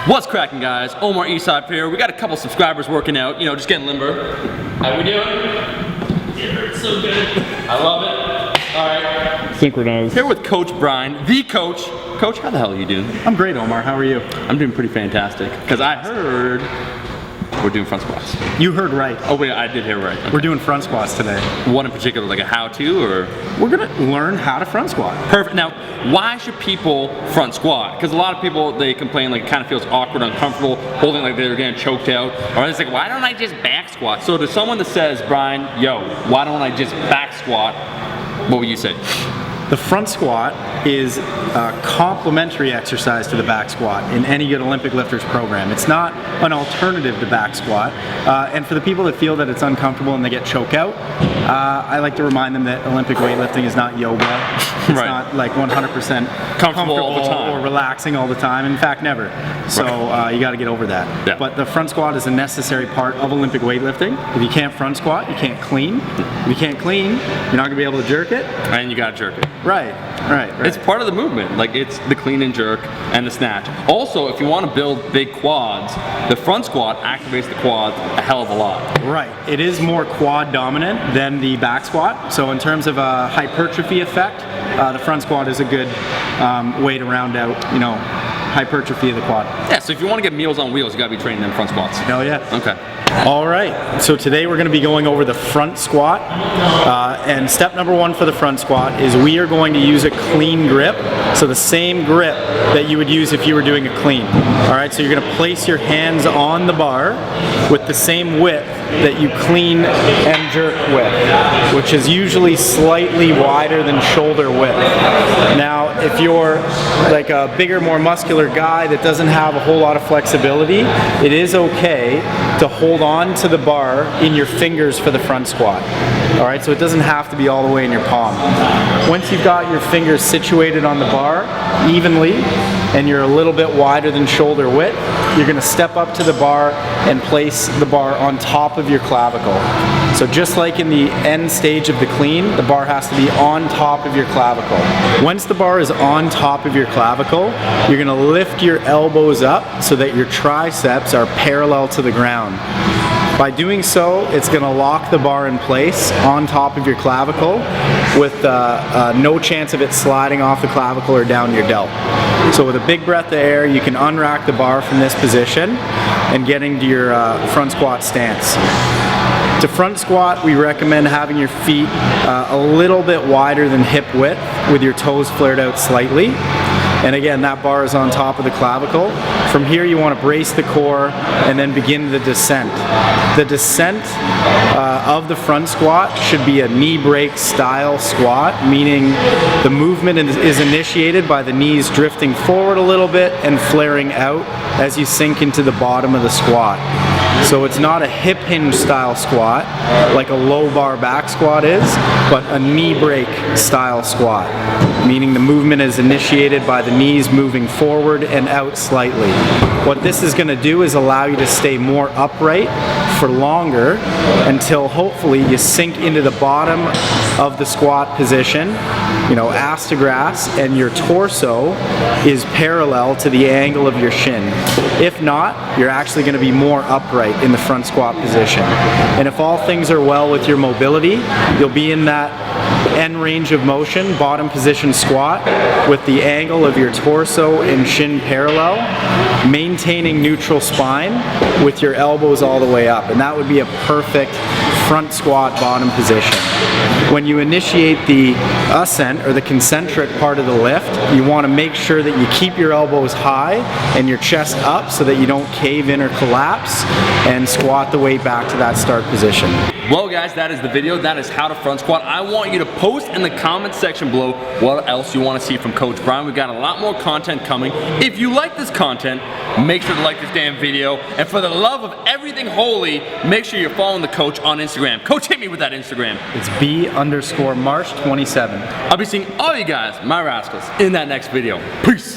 What's cracking, guys? Omar Eastside here. We got a couple subscribers working out, you know, just getting limber. How we doing? It hurts so good. I love it. All right. Synchronized. Here with Coach Brian, the coach. Coach, how the hell are you doing? I'm great, Omar. How are you? I'm doing pretty fantastic. Because I heard we're doing front squats. You heard right. Oh wait, I did hear right. Okay. We're doing front squats today. One in particular, like a how-to or? We're gonna learn how to front squat. Perfect. Now, why should people front squat? Because a lot of people, they complain like it kind of feels awkward, uncomfortable, holding like they're getting choked out. Or it's like, why don't I just back squat? So to someone that says, Brian, yo, why don't I just back squat? What would you say? The front squat is a complementary exercise to the back squat in any good Olympic lifters program. It's not an alternative to back squat. And for the people that feel that it's uncomfortable and they get choked out, I like to remind them that Olympic weightlifting is not yoga. It's right. Not like 100% comfortable all the time. or relaxing all the time. In fact, never. So you got to get over that. Yeah. But the front squat is a necessary part of Olympic weightlifting. If you can't front squat, you can't clean. If you can't clean, you're not going to be able to jerk it. And you gotta jerk it. Right. It's part of the movement. Like it's the clean and jerk and the snatch. Also, if you want to build big quads, the front squat activates the quads a hell of a lot. Right. It is more quad dominant than the back squat. So in terms of a hypertrophy effect, the front squat is a good way to round out, you know, hypertrophy of the quad. Yeah, so if you want to get meals on wheels, you gotta be training them front squats. Hell yeah. Okay. All right, so today we're going to be going over the front squat, and step number one for the front squat is we are going to use a clean grip, so the same grip that you would use if you were doing a clean. All right, so you're going to place your hands on the bar with the same width that you clean and jerk with, which is usually slightly wider than shoulder width. Now, if you're like a bigger, more muscular guy that doesn't have a whole lot of flexibility, it is okay to hold on to the bar in your fingers for the front squat. All right, so it doesn't have to be all the way in your palm. Once you've got your fingers situated on the bar evenly and you're a little bit wider than shoulder width, you're going to step up to the bar and place the bar on top of your clavicle. So just like in the end stage of the clean, the bar has to be on top of your clavicle. Once the bar is on top of your clavicle, you're going to lift your elbows up so that your triceps are parallel to the ground. By doing so, it's going to lock the bar in place on top of your clavicle with no chance of it sliding off the clavicle or down your delt. So with a big breath of air, you can unrack the bar from this position and get into your front squat stance. To front squat, we recommend having your feet a little bit wider than hip width with your toes flared out slightly. And again, that bar is on top of the clavicle. From here, you want to brace the core and then begin the descent. The descent of the front squat should be a knee break style squat, meaning the movement is initiated by the knees drifting forward a little bit and flaring out as you sink into the bottom of the squat. So it's not a hip hinge style squat like a low bar back squat is, but a knee break style squat, meaning the movement is initiated by the knees moving forward and out slightly. What this is going to do is allow you to stay more upright for longer until hopefully you sink into the bottom of the squat position, you know, ass to grass, and your torso is parallel to the angle of your shin. If not, you're actually going to be more upright in the front squat position. And if all things are well with your mobility, you'll be in that end range of motion, bottom position squat, with the angle of your torso and shin parallel, maintaining neutral spine with your elbows all the way up. And that would be a perfect front squat bottom position. When you initiate the ascent or the concentric part of the lift, you want to make sure that you keep your elbows high and your chest up so that you don't cave in or collapse, and squat the weight back to that start position. Well guys, that is the video. That is how to front squat. I want you to post in the comment section below what else you want to see from Coach Brian. We've got a lot more content coming. If you like this content, make sure to like this damn video. And for the love of everything holy, make sure you're following the coach on Instagram. Coach, hit me with that Instagram. It's B_Marsh27. I'll be seeing all you guys, my rascals, in that next video. Peace.